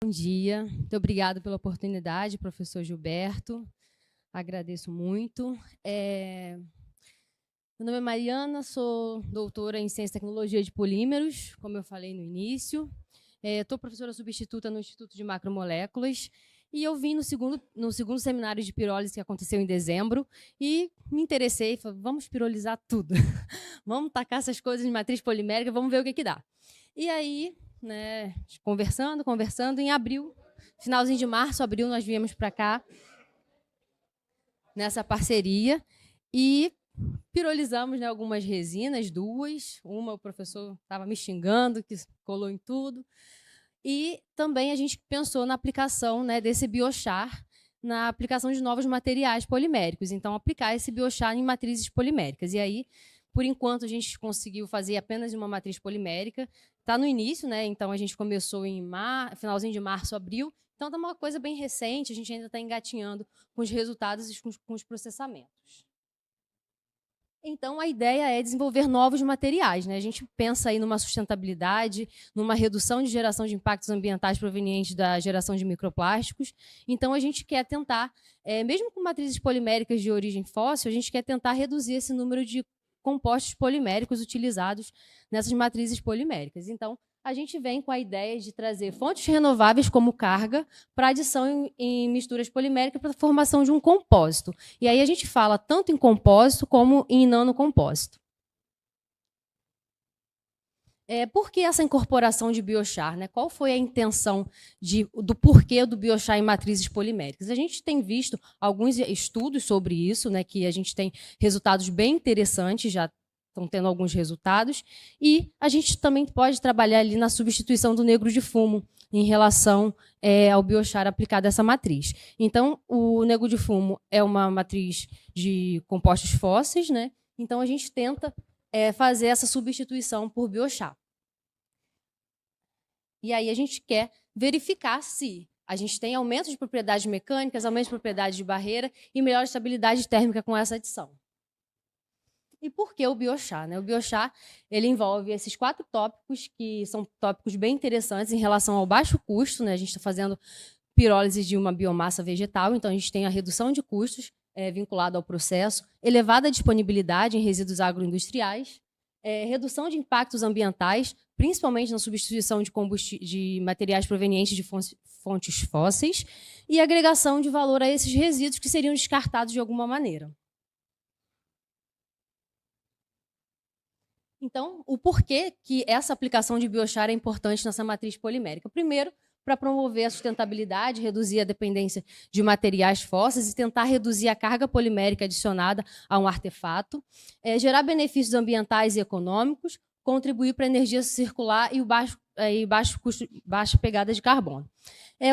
Bom dia, muito obrigada pela oportunidade, professor Gilberto, agradeço muito. Meu nome é Mariana, sou doutora em Ciência e Tecnologia de Polímeros, como eu falei no início. Estou professora substituta no Instituto de Macromoléculas e eu vim no segundo seminário de pirólise que aconteceu em dezembro e me interessei, falei, vamos pirolizar tudo, vamos tacar essas coisas em matriz polimérica, vamos ver o que dá. E aí, né, conversando, em abril, finalzinho de março, abril, nós viemos para cá, nessa parceria, e pirolizamos, né, algumas resinas, duas. Uma o professor estava me xingando, que colou em tudo. E também a gente pensou na aplicação, né, desse biochar, na aplicação de novos materiais poliméricos. Então, aplicar esse biochar em matrizes poliméricas. E aí, por enquanto, a gente conseguiu fazer apenas uma matriz polimérica. Está no início, né? Então a gente começou em finalzinho de março, abril. Então está uma coisa bem recente, a gente ainda está engatinhando com os resultados e com os processamentos. Então a ideia é desenvolver novos materiais, né? A gente pensa aí numa sustentabilidade, numa redução de geração de impactos ambientais provenientes da geração de microplásticos. Então a gente quer tentar, mesmo com matrizes poliméricas de origem fóssil, a gente quer tentar reduzir esse número de compostos poliméricos utilizados nessas matrizes poliméricas. Então, a gente vem com a ideia de trazer fontes renováveis como carga para adição em misturas poliméricas para a formação de um compósito. E aí a gente fala tanto em compósito como em nanocompósito. Por que essa incorporação de biochar, né? Qual foi a intenção do porquê do biochar em matrizes poliméricas? A gente tem visto alguns estudos sobre isso, né, que a gente tem resultados bem interessantes, já estão tendo alguns resultados, e a gente também pode trabalhar ali na substituição do negro de fumo em relação ao biochar aplicado a essa matriz. Então, o negro de fumo é uma matriz de compostos fósseis, né? Então a gente tenta fazer essa substituição por biochar. E aí a gente quer verificar se a gente tem aumento de propriedades mecânicas, aumento de propriedades de barreira e melhor estabilidade térmica com essa adição. E por que o biochar, né? O biochar ele envolve esses 4 tópicos, que são tópicos bem interessantes em relação ao baixo custo, né? A gente está fazendo pirólise de uma biomassa vegetal, então a gente tem a redução de custos vinculado ao processo, elevada disponibilidade em resíduos agroindustriais, redução de impactos ambientais, principalmente na substituição de materiais provenientes de fontes fósseis, e agregação de valor a esses resíduos que seriam descartados de alguma maneira. Então, o porquê que essa aplicação de biochar é importante nessa matriz polimérica? Primeiro, para promover a sustentabilidade, reduzir a dependência de materiais fósseis e tentar reduzir a carga polimérica adicionada a um artefato, gerar benefícios ambientais e econômicos, contribuir para a energia circular e baixa pegada de carbono.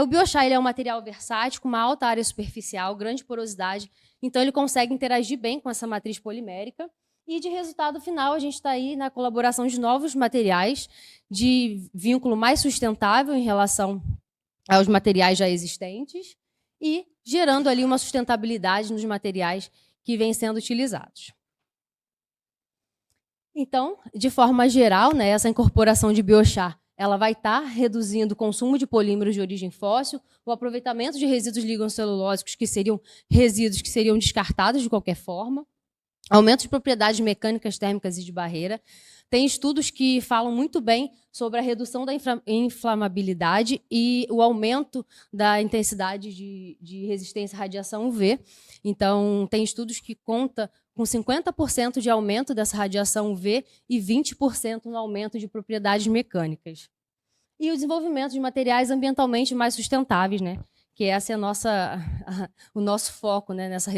O biochar ele é um material versátil, com uma alta área superficial, grande porosidade, então ele consegue interagir bem com essa matriz polimérica. E de resultado final, a gente está aí na colaboração de novos materiais de vínculo mais sustentável em relação aos materiais já existentes e gerando ali uma sustentabilidade nos materiais que vêm sendo utilizados. Então, de forma geral, né, essa incorporação de biochar ela vai estar reduzindo o consumo de polímeros de origem fóssil, o aproveitamento de resíduos ligancelulósicos, que seriam resíduos que seriam descartados de qualquer forma, aumento de propriedades mecânicas, térmicas e de barreira. Tem estudos que falam muito bem sobre a redução da inflamabilidade e o aumento da intensidade de resistência à radiação UV. Então, tem estudos que contam com 50% de aumento dessa radiação UV e 20% no aumento de propriedades mecânicas. E o desenvolvimento de materiais ambientalmente mais sustentáveis, né? Que essa é o nosso foco, né, nessa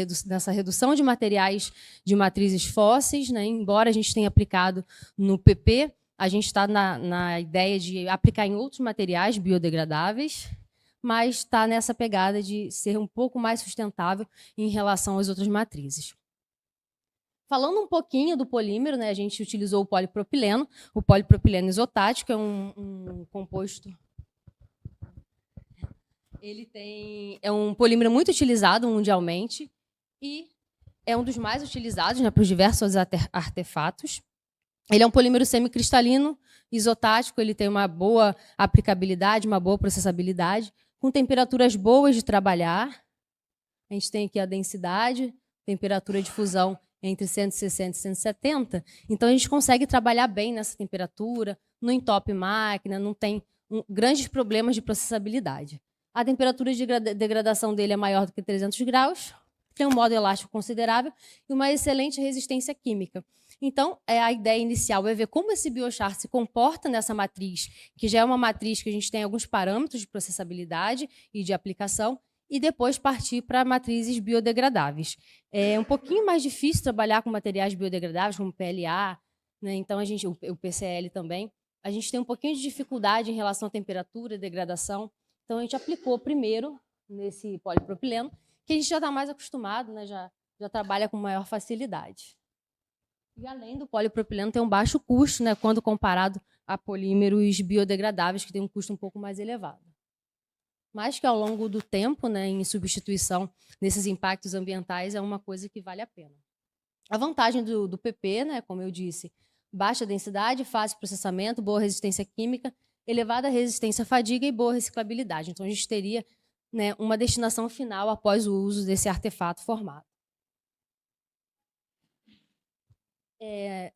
redução de materiais de matrizes fósseis, né, embora a gente tenha aplicado no PP, a gente está na ideia de aplicar em outros materiais biodegradáveis, mas está nessa pegada de ser um pouco mais sustentável em relação às outras matrizes. Falando um pouquinho do polímero, né, a gente utilizou o polipropileno isotático, é um composto... Ele é um polímero muito utilizado mundialmente e é um dos mais utilizados, né, para os diversos artefatos. Ele é um polímero semicristalino Isotático, ele tem uma boa aplicabilidade, uma boa processabilidade, com temperaturas boas de trabalhar. A gente tem aqui a densidade, temperatura de fusão entre 160 e 170. Então, a gente consegue trabalhar bem nessa temperatura, não entope máquina, não tem grandes problemas de processabilidade. A temperatura de degradação dele é maior do que 300 graus, tem um modo elástico considerável e uma excelente resistência química. Então, a ideia inicial é ver como esse biochar se comporta nessa matriz, que já é uma matriz que a gente tem alguns parâmetros de processabilidade e de aplicação, e depois partir para matrizes biodegradáveis. É um pouquinho mais difícil trabalhar com materiais biodegradáveis, como PLA, né? Então, o PCL também. A gente tem um pouquinho de dificuldade em relação à temperatura e degradação. Então, a gente aplicou primeiro nesse polipropileno, que a gente já está mais acostumado, né? já trabalha com maior facilidade. E, além do polipropileno, tem um baixo custo, né? Quando comparado a polímeros biodegradáveis, que tem um custo um pouco mais elevado. Mas que, ao longo do tempo, né, em substituição desses impactos ambientais, é uma coisa que vale a pena. A vantagem do PP, né, como eu disse, baixa densidade, fácil processamento, boa resistência química, elevada resistência à fadiga e boa reciclabilidade. Então, a gente teria, né, uma destinação final após o uso desse artefato formado.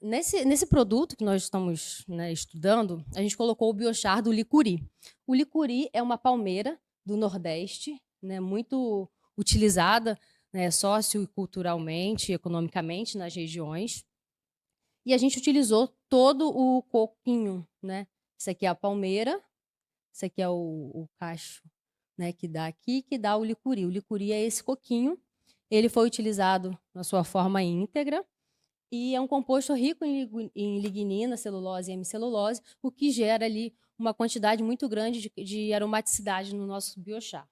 Nesse produto que nós estamos, né, estudando, a gente colocou o biochar do licuri. O licuri é uma palmeira do Nordeste, né, muito utilizada, né, socioculturalmente, economicamente nas regiões. E a gente utilizou todo o coquinho. Né? Isso aqui é a palmeira, isso aqui é o cacho, né, que dá aqui, que dá o licuri. O licuri é esse coquinho. Ele foi utilizado na sua forma íntegra, e é um composto rico em lignina, celulose e hemicelulose, o que gera ali uma quantidade muito grande de aromaticidade no nosso biochar.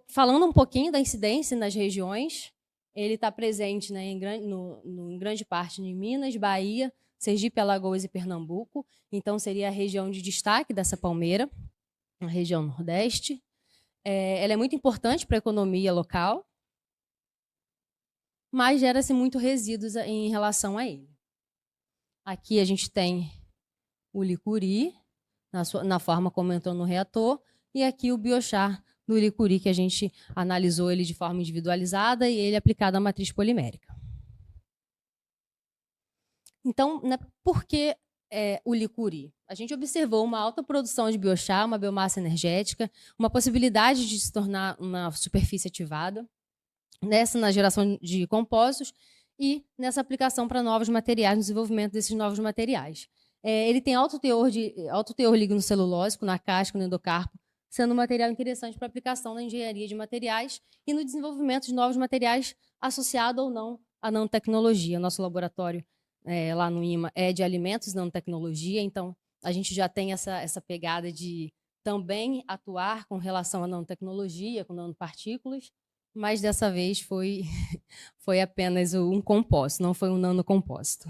Falando um pouquinho da incidência nas regiões, ele está presente, né, em grande parte em Minas, Bahia, Sergipe, Alagoas e Pernambuco. Então, seria a região de destaque dessa palmeira, a região Nordeste. Ela é muito importante para a economia local, mas gera-se muito resíduos em relação a ele. Aqui a gente tem o licuri, na forma como entrou no reator, e aqui o biochar do licuri, que a gente analisou ele de forma individualizada e ele aplicado à matriz polimérica. Então, né, por que o licuri? A gente observou uma alta produção de biochar, uma biomassa energética, uma possibilidade de se tornar uma superfície ativada, na geração de compostos e nessa aplicação para novos materiais, no desenvolvimento desses novos materiais. Ele tem alto teor lignocelulósico na casca, no endocarpo, sendo um material interessante para aplicação na engenharia de materiais e no desenvolvimento de novos materiais associado ou não à nanotecnologia. Nosso laboratório lá no IMA é de alimentos e nanotecnologia, então a gente já tem essa pegada de também atuar com relação à nanotecnologia, com nanopartículas, mas dessa vez foi apenas um composto, não foi um nanocomposto.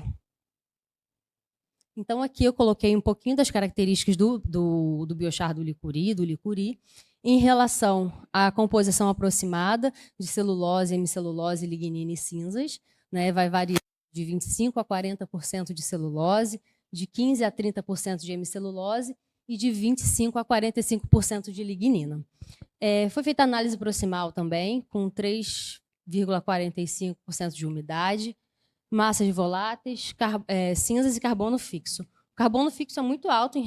Então, aqui eu coloquei um pouquinho das características do biochar do licuri, em relação à composição aproximada de celulose, hemicelulose, lignina e cinzas. Né? Vai variar de 25% a 40% de celulose, de 15% a 30% de hemicelulose e de 25% a 45% de lignina. Foi feita análise proximal também, com 3,45% de umidade, massas voláteis, cinzas e carbono fixo. O carbono fixo é muito alto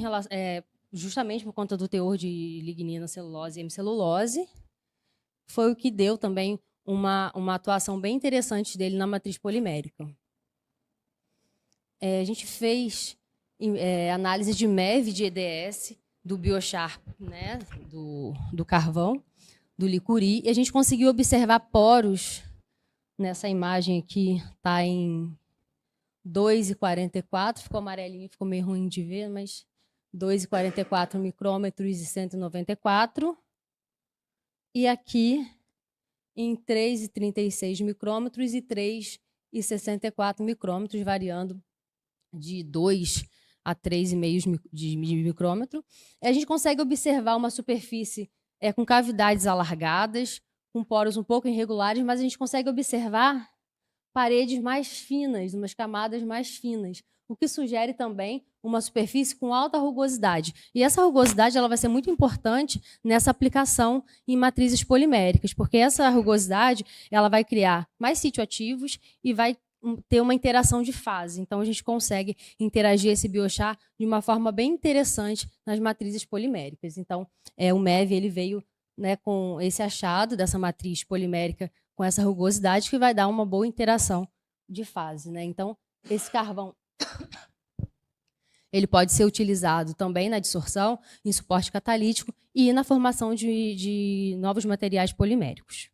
justamente por conta do teor de lignina, celulose e hemicelulose. Foi o que deu também uma atuação bem interessante dele na matriz polimérica. A gente fez análise de MEV de EDS, do biochar, né, do carvão, do licuri, e a gente conseguiu observar poros. Nessa imagem aqui está em 2,44, ficou amarelinho, ficou meio ruim de ver, mas 2,44 micrômetros e 194. E aqui em 3,36 micrômetros e 3,64 micrômetros, variando de 2 a 3,5 de micrômetro. A gente consegue observar uma superfície com cavidades alargadas, com poros um pouco irregulares, mas a gente consegue observar paredes mais finas, umas camadas mais finas, o que sugere também uma superfície com alta rugosidade. E essa rugosidade ela vai ser muito importante nessa aplicação em matrizes poliméricas, porque essa rugosidade ela vai criar mais sítio-ativos e vai ter uma interação de fase. Então, a gente consegue interagir esse biochar de uma forma bem interessante nas matrizes poliméricas. Então, o MEV ele veio, né, com esse achado dessa matriz polimérica com essa rugosidade que vai dar uma boa interação de fase, né? Então, esse carvão ele pode ser utilizado também na dissorção, em suporte catalítico e na formação de novos materiais poliméricos.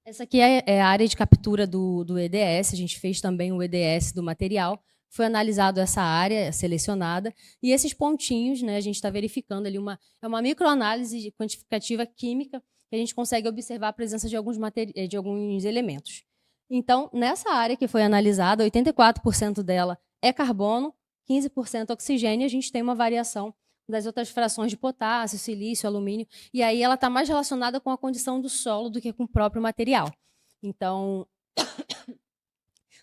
Essa aqui é a área de captura do EDS, a gente fez também o EDS do material, foi analisado essa área selecionada, e esses pontinhos, né, a gente está verificando ali é uma microanálise quantificativa química, que a gente consegue observar a presença de alguns elementos. Então, nessa área que foi analisada, 84% dela é carbono, 15% oxigênio, e a gente tem uma variação das outras frações de potássio, silício, alumínio, e aí ela está mais relacionada com a condição do solo do que com o próprio material. Então,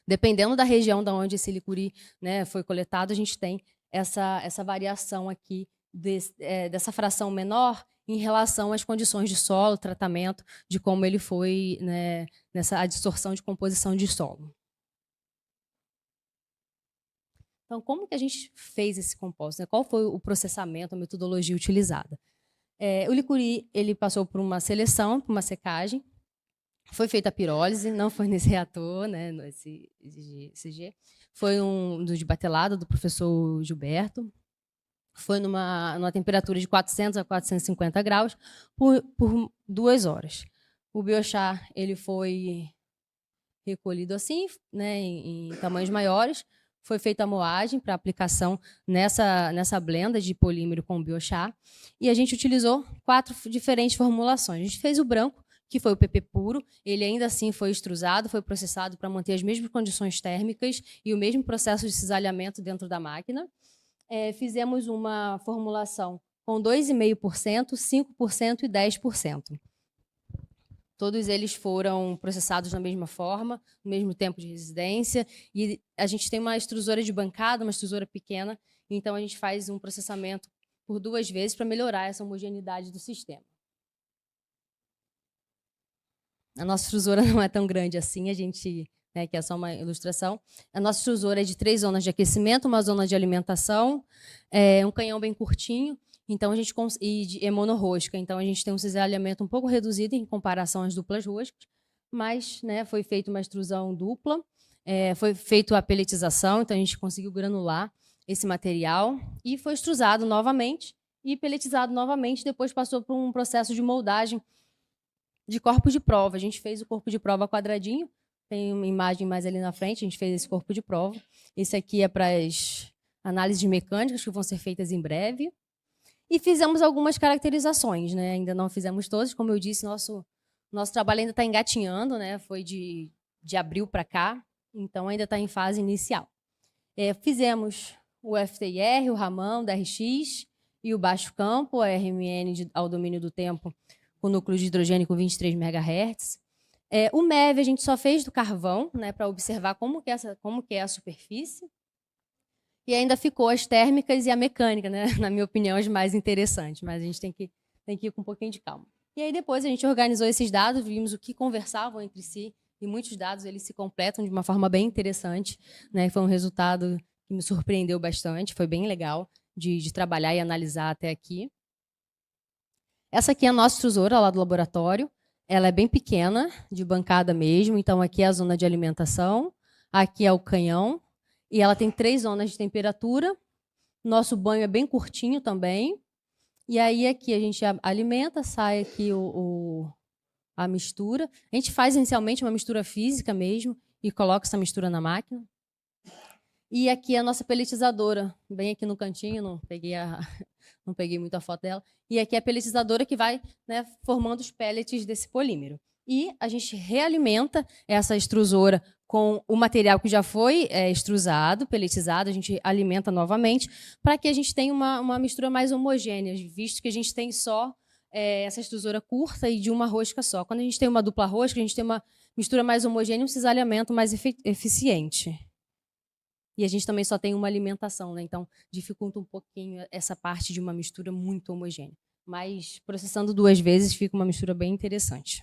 dependendo da região da onde esse licuri, né, foi coletado, a gente tem essa variação aqui dessa fração menor em relação às condições de solo, tratamento, de como ele foi, né, nessa adsorção de composição de solo. Então, como que a gente fez esse compósito, né? Qual foi o processamento, a metodologia utilizada? O licuri ele passou por uma seleção, por uma secagem, foi feita a pirólise, não foi nesse reator, né, nesse CG, foi um de batelada do professor Gilberto, foi numa temperatura de 400 a 450 graus por 2 horas. O biochar ele foi recolhido assim, né, em tamanhos maiores, foi feita a moagem para aplicação nessa blenda de polímero com biochar, e a gente utilizou 4 diferentes formulações. A gente fez o branco, que foi o PP puro, ele ainda assim foi extrusado, foi processado para manter as mesmas condições térmicas e o mesmo processo de cisalhamento dentro da máquina. Fizemos uma formulação com 2,5%, 5% e 10%. Todos eles foram processados da mesma forma, no mesmo tempo de residência, e a gente tem uma extrusora de bancada, uma extrusora pequena, então a gente faz um processamento por 2 vezes para melhorar essa homogeneidade do sistema. A nossa extrusora não é tão grande assim, a gente, né, que é só uma ilustração. A nossa extrusora é de 3 zonas de aquecimento, uma zona de alimentação, um canhão bem curtinho, então é monorrosca, então a gente tem um cisalhamento um pouco reduzido em comparação às duplas roscas, mas, né, foi feita uma extrusão dupla, foi feita a peletização, então a gente conseguiu granular esse material e foi extrusado novamente e peletizado novamente, depois passou por um processo de moldagem de corpo de prova. A gente fez o corpo de prova quadradinho, tem uma imagem mais ali na frente, a gente fez esse corpo de prova. Esse aqui é para as análises mecânicas que vão ser feitas em breve. E fizemos algumas caracterizações, né? Ainda não fizemos todas, como eu disse, nosso trabalho ainda está engatinhando, né? Foi de abril para cá, então ainda está em fase inicial. Fizemos o FTIR, o Raman, o DRX e o baixo campo, a RMN ao domínio do tempo, com núcleo de hidrogênio com 23 MHz. O MEV a gente só fez do carvão, né, para observar como que é a superfície. E ainda ficou as térmicas e a mecânica, né, na minha opinião, as mais interessantes, mas a gente tem que ir com um pouquinho de calma. E aí depois a gente organizou esses dados, vimos o que conversavam entre si, e muitos dados eles se completam de uma forma bem interessante, né, foi um resultado que me surpreendeu bastante, foi bem legal de trabalhar e analisar até aqui. Essa aqui é a nossa extrusora lá do laboratório. Ela é bem pequena, de bancada mesmo. Então, aqui é a zona de alimentação. Aqui é o canhão. E ela tem 3 zonas de temperatura. Nosso banho é bem curtinho também. E aí, aqui a gente alimenta, sai aqui a mistura. A gente faz inicialmente uma mistura física mesmo e coloca essa mistura na máquina. E aqui é a nossa peletizadora, bem aqui no cantinho, não peguei muito a foto dela. E aqui é a peletizadora que vai, né, formando os pellets desse polímero. E a gente realimenta essa extrusora com o material que já foi extrusado, pelletizado, a gente alimenta novamente, para que a gente tenha uma mistura mais homogênea, visto que a gente tem só essa extrusora curta e de uma rosca só. Quando a gente tem uma dupla rosca, a gente tem uma mistura mais homogênea e um cisalhamento mais eficiente. E a gente também só tem uma alimentação, né? Então, dificulta um pouquinho essa parte de uma mistura muito homogênea. Mas, processando 2 vezes, fica uma mistura bem interessante.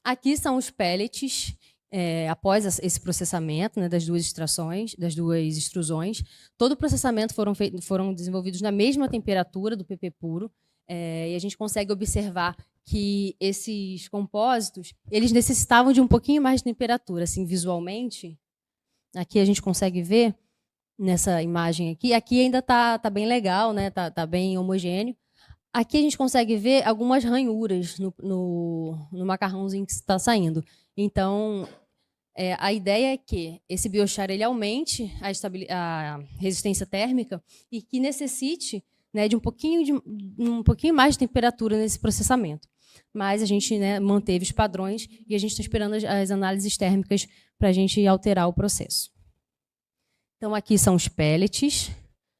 Aqui são os pellets, após esse processamento, né, das 2 extrações, das 2 extrusões. Todo o processamento foram desenvolvidos na mesma temperatura do PP puro, e a gente consegue observar que esses compósitos, eles necessitavam de um pouquinho mais de temperatura, assim, visualmente. Aqui a gente consegue ver, nessa imagem aqui ainda tá bem legal, né, tá bem homogêneo. Aqui a gente consegue ver algumas ranhuras no macarrãozinho que está saindo. Então, a ideia é que esse biochar ele aumente a resistência térmica e que necessite, né, de um pouquinho mais de temperatura nesse processamento. Mas a gente, né, manteve os padrões e a gente está esperando as análises térmicas para a gente alterar o processo. Então, aqui são os pellets,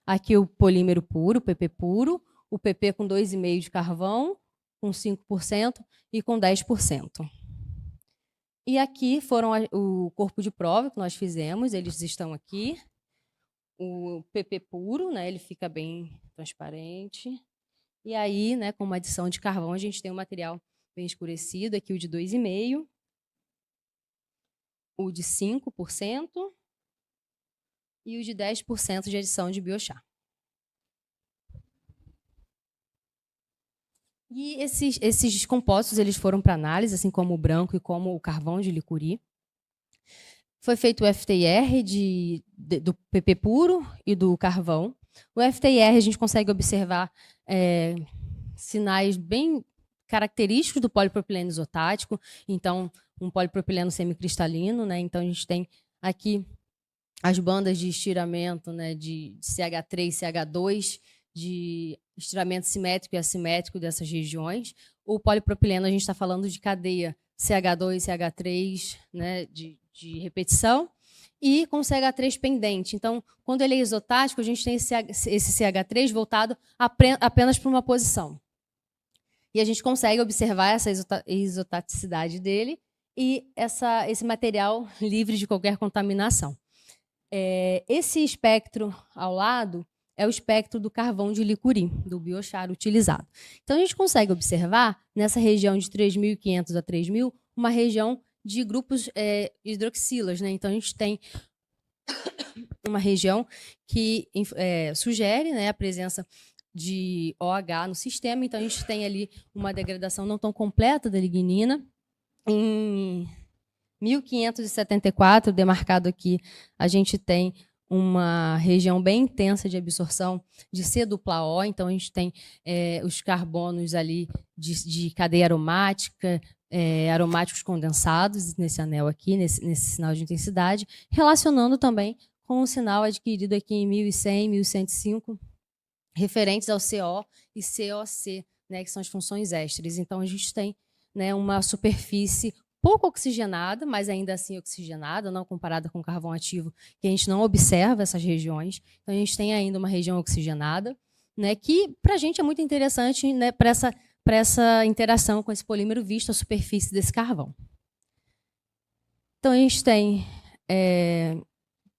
aqui o polímero puro, o PP puro, o PP com 2,5% de carvão, com 5% e com 10%. E aqui foram o corpo de prova que nós fizemos, eles estão aqui. O PP puro, né, ele fica bem transparente. E aí, né, com uma adição de carvão, a gente tem um material bem escurecido, aqui o de 2,5%, o de 5% e o de 10% de adição de biochar. E esses compostos eles foram para análise, assim como o branco e como o carvão de Licuri. Foi feito o FTIR do PP puro e do carvão. O FTIR a gente consegue observar sinais bem característicos do polipropileno isotático, então um polipropileno semicristalino, né? Então a gente tem aqui as bandas de estiramento, né, de CH3 e CH2, de estiramento simétrico e assimétrico dessas regiões. O polipropileno, a gente está falando de cadeia CH2 e CH3, né, de repetição, e com CH3 pendente. Então, quando ele é isotático, a gente tem esse CH3 voltado apenas para uma posição. E a gente consegue observar essa isotaticidade dele e esse material livre de qualquer contaminação. Esse espectro ao lado é o espectro do carvão de Licuri, do biochar utilizado. Então, a gente consegue observar, nessa região de 3.500 a 3.000, uma região de grupos hidroxilas, né? Então, a gente tem uma região que sugere, né, a presença de OH no sistema. Então, a gente tem ali uma degradação não tão completa da lignina. Em 1574, demarcado aqui, a gente tem uma região bem intensa de absorção de C-dupla-O, então a gente tem os carbonos ali de cadeia aromática, aromáticos condensados nesse anel aqui, nesse sinal de intensidade, relacionando também com o sinal adquirido aqui em 1100, 1105, referentes ao CO e COC, né, que são as funções ésteres. Então a gente tem, né, uma superfície pouco oxigenada, mas ainda assim oxigenada, não comparada com carvão ativo, que a gente não observa essas regiões. Então, a gente tem ainda uma região oxigenada, né, que para a gente é muito interessante, né, para essa interação com esse polímero visto a superfície desse carvão. Então, a gente tem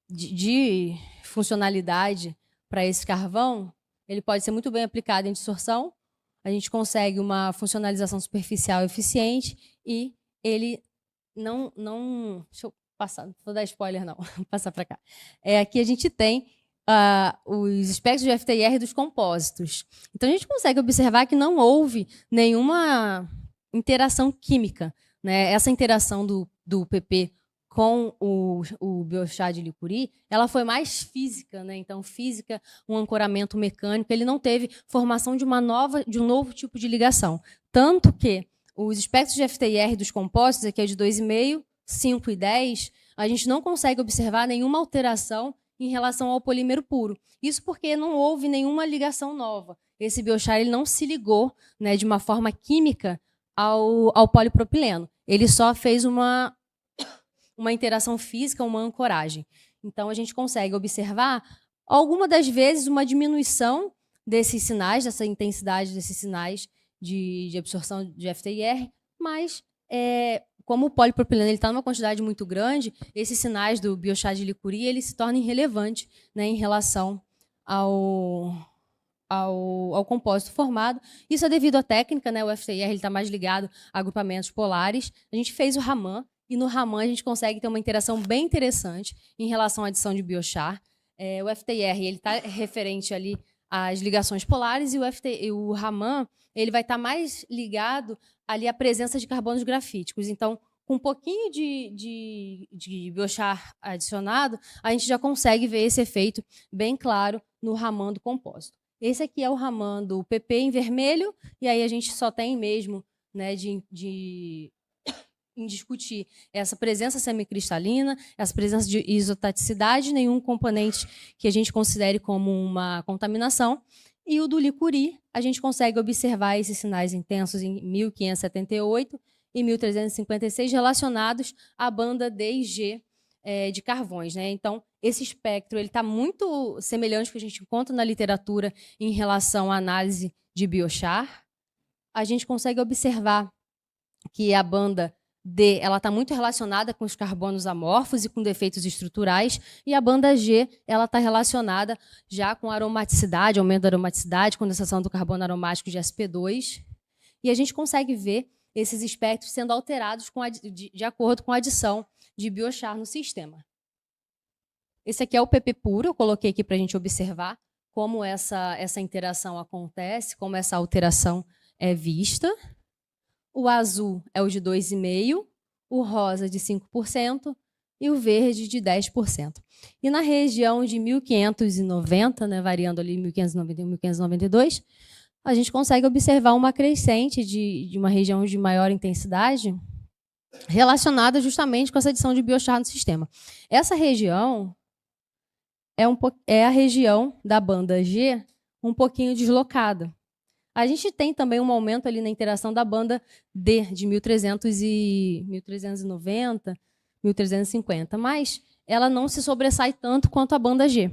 de funcionalidade para esse carvão, ele pode ser muito bem aplicado em dissorção, a gente consegue uma funcionalização superficial eficiente e ele não... Deixa eu passar, não vou dar spoiler, não. Vou passar para cá. Aqui a gente tem os espectros de FTIR dos compósitos. Então, a gente consegue observar que não houve nenhuma interação química, né? Essa interação do PP com o biochar de Licuri, ela foi mais física, né? Então, física, um ancoramento mecânico, ele não teve formação de um novo tipo de ligação. Tanto que os espectros de FTIR dos compósitos, aqui é de 2,5, 5 e 10, a gente não consegue observar nenhuma alteração em relação ao polímero puro. Isso porque não houve nenhuma ligação nova. Esse biochar ele não se ligou, né, de uma forma química ao polipropileno. Ele só fez uma interação física, uma ancoragem. Então, a gente consegue observar, alguma das vezes, uma diminuição desses sinais, dessa intensidade desses sinais de absorção de FTIR, mas como o polipropileno está numa quantidade muito grande, esses sinais do biochar de Licuri ele se tornam irrelevantes, né, em relação ao compósito formado. Isso é devido à técnica, né? O FTIR está mais ligado a agrupamentos polares. A gente fez o Raman, e no Raman a gente consegue ter uma interação bem interessante em relação à adição de biochar. O FTIR está referente ali às ligações polares, e o Raman ele vai estar mais ligado ali à presença de carbonos grafíticos. Então, com um pouquinho de biochar adicionado, a gente já consegue ver esse efeito bem claro no Raman do compósito. Esse aqui é o Raman do PP em vermelho, e aí a gente só tem mesmo, né, em discutir essa presença semicristalina, essa presença de isotaticidade, nenhum componente que a gente considere como uma contaminação. E o do Licuri, a gente consegue observar esses sinais intensos em 1578 e 1356 relacionados à banda D e G de carvões, né? Então, esse espectro está muito semelhante ao que a gente encontra na literatura em relação à análise de biochar. A gente consegue observar que a banda D está muito relacionada com os carbonos amorfos e com defeitos estruturais, e a banda G está relacionada já com aromaticidade, aumento da aromaticidade, condensação do carbono aromático de sp2. E a gente consegue ver esses espectros sendo alterados de acordo com a adição de biochar no sistema. Esse aqui é o PP puro, eu coloquei aqui para a gente observar como essa interação acontece, como essa alteração é vista. O azul é o de 2,5%, o rosa de 5% e o verde de 10%. E na região de 1590, né, variando ali 1591 e 1592, a gente consegue observar uma crescente de uma região de maior intensidade relacionada justamente com essa adição de biochar no sistema. Essa região é a região da banda G um pouquinho deslocada. A gente tem também um aumento ali na interação da banda D, de 1390, 1350, mas ela não se sobressai tanto quanto a banda G.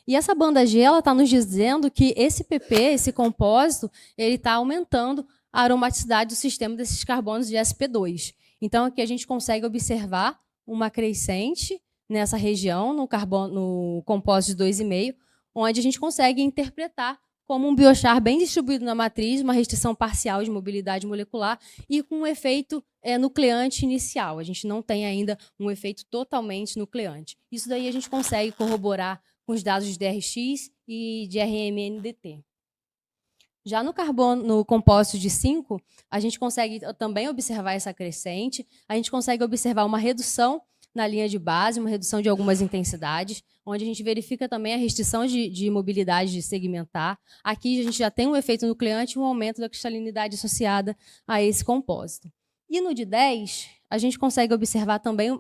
E essa banda G está nos dizendo que esse PP, esse compósito, ele está aumentando a aromaticidade do sistema desses carbonos de sp2. Então, aqui a gente consegue observar uma crescente nessa região, no compósito de 2,5, onde a gente consegue interpretar como um biochar bem distribuído na matriz, uma restrição parcial de mobilidade molecular e com um efeito nucleante inicial. A gente não tem ainda um efeito totalmente nucleante. Isso daí a gente consegue corroborar com os dados de DRX e de RMNDT. Já no compósito de 5, a gente consegue também observar essa crescente, a gente consegue observar uma redução na linha de base, uma redução de algumas intensidades, onde a gente verifica também a restrição de mobilidade de segmentar. Aqui a gente já tem um efeito nucleante e um aumento da cristalinidade associada a esse compósito. E no de 10, a gente consegue observar também,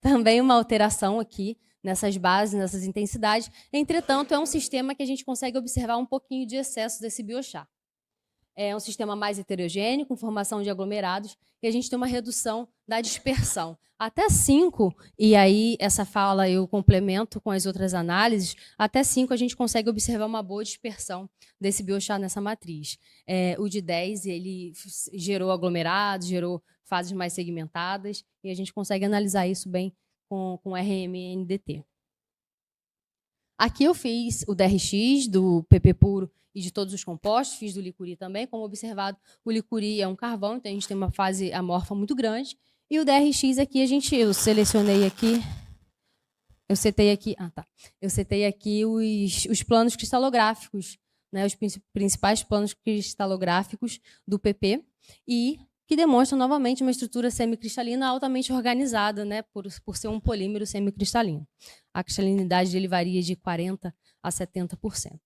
também uma alteração aqui nessas bases, nessas intensidades. Entretanto, é um sistema que a gente consegue observar um pouquinho de excesso desse biochar. É um sistema mais heterogêneo, com formação de aglomerados, e a gente tem uma redução da dispersão. Até 5, e aí essa fala eu complemento com as outras análises, até 5 a gente consegue observar uma boa dispersão desse biochar nessa matriz. O de 10, ele gerou aglomerados, gerou fases mais segmentadas, e a gente consegue analisar isso bem com RMNDT. Aqui eu fiz o DRX do PP puro e de todos os compostos, fiz do Licuri também. Como observado, o Licuri é um carvão, então a gente tem uma fase amorfa muito grande. E o DRX aqui, eu selecionei aqui, eu setei aqui os planos cristalográficos, né, os principais planos cristalográficos do PP, e que demonstram novamente uma estrutura semicristalina altamente organizada, né, por ser um polímero semicristalino. A cristalinidade dele varia de 40% a 70%.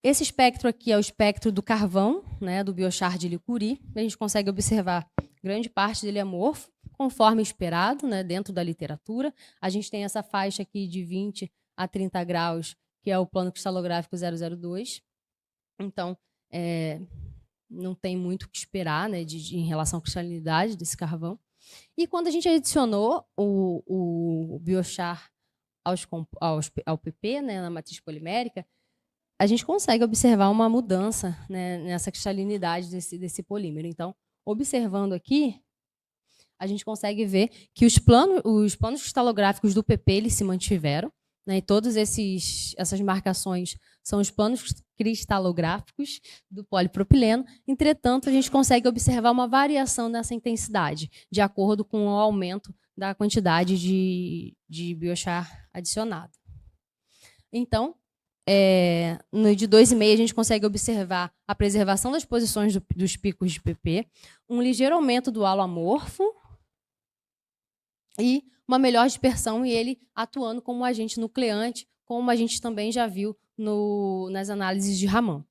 Esse espectro aqui é o espectro do carvão, né, do biochar de Licuri. A gente consegue observar grande parte dele amorfo, conforme esperado, né, dentro da literatura. A gente tem essa faixa aqui de 20 a 30 graus, que é o plano cristalográfico 002. Então, não tem muito o que esperar, né, em relação à cristalinidade desse carvão. E quando a gente adicionou o biochar ao PP, né, na matriz polimérica, a gente consegue observar uma mudança, né, nessa cristalinidade desse polímero. Então, Observando aqui, a gente consegue ver que os planos cristalográficos do PP eles se mantiveram, né, e todas essas marcações são os planos cristalográficos do polipropileno. Entretanto, a gente consegue observar uma variação nessa intensidade, de acordo com o aumento da quantidade de biochar adicionado. Então, no de 2,5 a gente consegue observar a preservação das posições dos picos de PP, um ligeiro aumento do halo amorfo e uma melhor dispersão, e ele atuando como um agente nucleante, como a gente também já viu nas análises de Raman.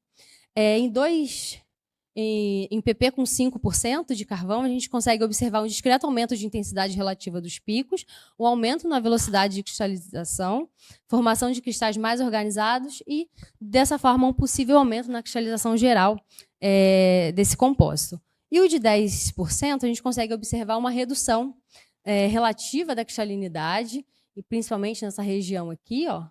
Em PP com 5% de carvão, a gente consegue observar um discreto aumento de intensidade relativa dos picos, um aumento na velocidade de cristalização, formação de cristais mais organizados e, dessa forma, um possível aumento na cristalização geral desse compósito. E o de 10%, a gente consegue observar uma redução relativa da cristalinidade, e principalmente nessa região aqui, ó,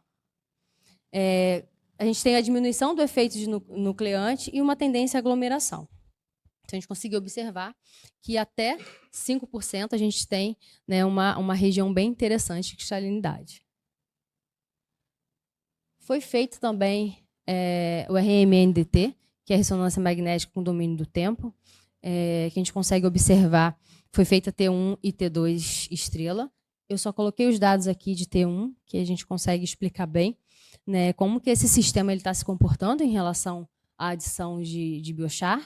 a gente tem a diminuição do efeito de nucleante e uma tendência à aglomeração. Então, a gente conseguiu observar que até 5% a gente tem, né, uma região bem interessante de cristalinidade. Foi feito também o RMNDT, que é a ressonância magnética com domínio do tempo, que a gente consegue observar. Foi feita T1 e T2 estrela. Eu só coloquei os dados aqui de T1, que a gente consegue explicar bem, né, como que esse sistema está se comportando em relação à adição de biochar.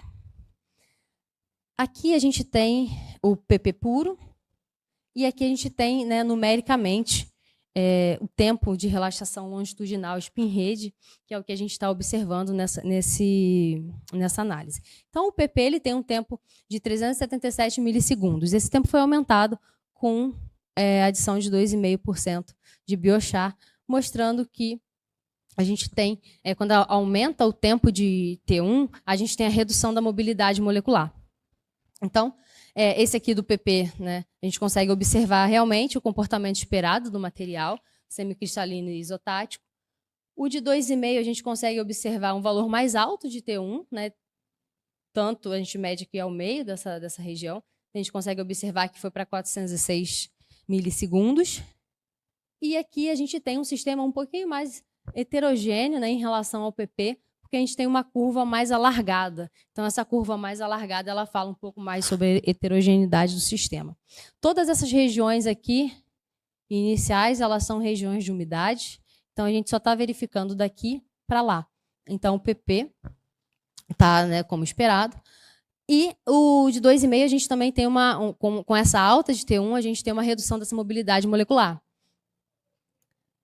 Aqui a gente tem o PP puro, e aqui a gente tem, né, numericamente, o tempo de relaxação longitudinal spin-rede, que é o que a gente está observando nessa análise. Então, o PP ele tem um tempo de 377 milissegundos. Esse tempo foi aumentado com a adição de 2,5% de biochar, mostrando que a gente tem, quando aumenta o tempo de T1, a gente tem a redução da mobilidade molecular. Então, esse aqui do PP, né, a gente consegue observar realmente o comportamento esperado do material, semicristalino e isotático. O de 2,5 a gente consegue observar um valor mais alto de T1, né, tanto a gente mede aqui ao meio dessa região, a gente consegue observar que foi para 406 milissegundos. E aqui a gente tem um sistema um pouquinho mais heterogêneo, né, em relação ao PP, porque a gente tem uma curva mais alargada. Então, essa curva mais alargada ela fala um pouco mais sobre a heterogeneidade do sistema. Todas essas regiões aqui, iniciais, elas são regiões de umidade. Então, a gente só está verificando daqui para lá. Então, o PP está, né, como esperado. E o de 2,5, a gente também tem com essa alta de T1, a gente tem uma redução dessa mobilidade molecular.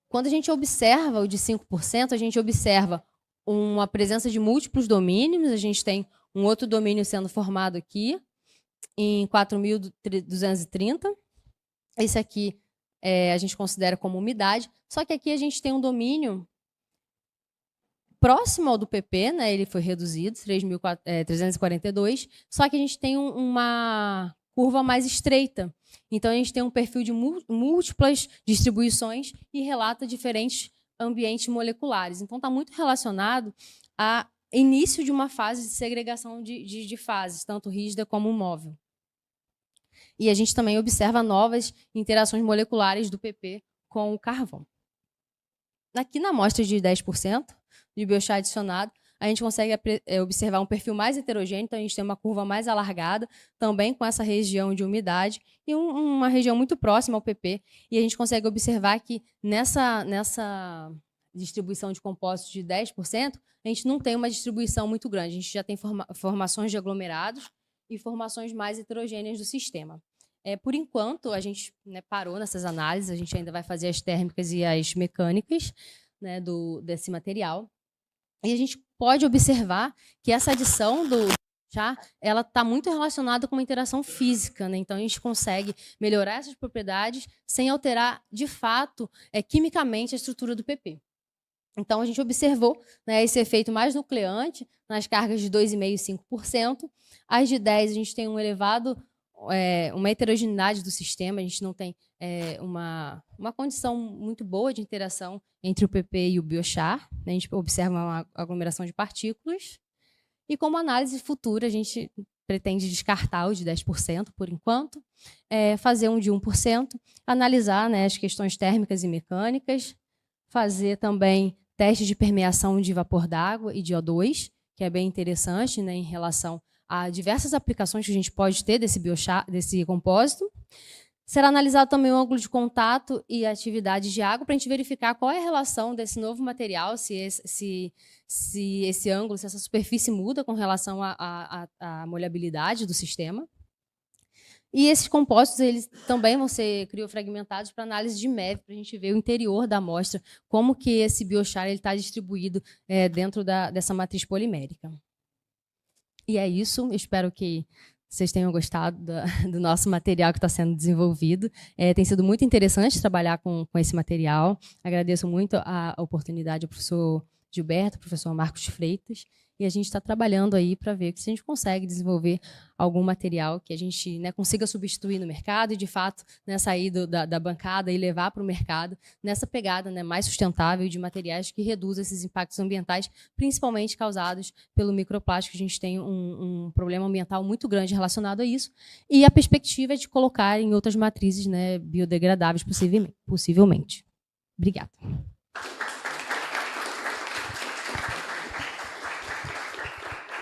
Quando a gente observa o de 5%, a gente observa uma presença de múltiplos domínios. A gente tem um outro domínio sendo formado aqui, em 4.230. Esse aqui a gente considera como umidade. Só que aqui a gente tem um domínio próximo ao do PP, né? Ele foi reduzido, 342. Só que a gente tem uma curva mais estreita. Então, a gente tem um perfil de múltiplas distribuições e relata diferentes ambientes moleculares. Então, está muito relacionado a início de uma fase de segregação de fases, tanto rígida como móvel. E a gente também observa novas interações moleculares do PP com o carvão. Aqui na amostra de 10% de biochar adicionado, a gente consegue observar um perfil mais heterogêneo, então a gente tem uma curva mais alargada, também com essa região de umidade, e uma região muito próxima ao PP. E a gente consegue observar que nessa distribuição de compostos de 10%, a gente não tem uma distribuição muito grande, a gente já tem formações de aglomerados e formações mais heterogêneas do sistema. Por enquanto, a gente, né, parou nessas análises, a gente ainda vai fazer as térmicas e as mecânicas, né, desse material. E a gente pode observar que essa adição do chá, ela está muito relacionada com uma interação física, né? Então, a gente consegue melhorar essas propriedades sem alterar, de fato, quimicamente a estrutura do PP. Então, a gente observou, né, esse efeito mais nucleante nas cargas de 2,5% e 5%. As de 10, a gente tem uma heterogeneidade do sistema, a gente não tem uma condição muito boa de interação entre o PP e o biochar, né? A gente observa uma aglomeração de partículas. E como análise futura, a gente pretende descartar o de 10% por enquanto, fazer um de 1%, analisar, né, as questões térmicas e mecânicas, fazer também testes de permeação de vapor d'água e de O2, que é bem interessante, né, em relação a diversas aplicações que a gente pode ter desse compósito. Será analisado também o ângulo de contato e a atividade de água para a gente verificar qual é a relação desse novo material, se esse ângulo, se essa superfície muda com relação à molhabilidade do sistema. E esses compósitos eles também vão ser criofragmentados para análise de MEV, para a gente ver o interior da amostra, como que esse biochar está distribuído dentro dessa matriz polimérica. E é isso, eu espero que vocês tenham gostado do nosso material que está sendo desenvolvido. Tem sido muito interessante trabalhar com esse material. Agradeço muito a oportunidade ao professor Gilberto, ao professor Marcos Freitas, e a gente está trabalhando aí para ver se a gente consegue desenvolver algum material que a gente, né, consiga substituir no mercado e, de fato, né, sair da bancada e levar para o mercado nessa pegada, né, mais sustentável de materiais que reduzam esses impactos ambientais, principalmente causados pelo microplástico. A gente tem um problema ambiental muito grande relacionado a isso, e a perspectiva é de colocar em outras matrizes, né, biodegradáveis possivelmente. Obrigada.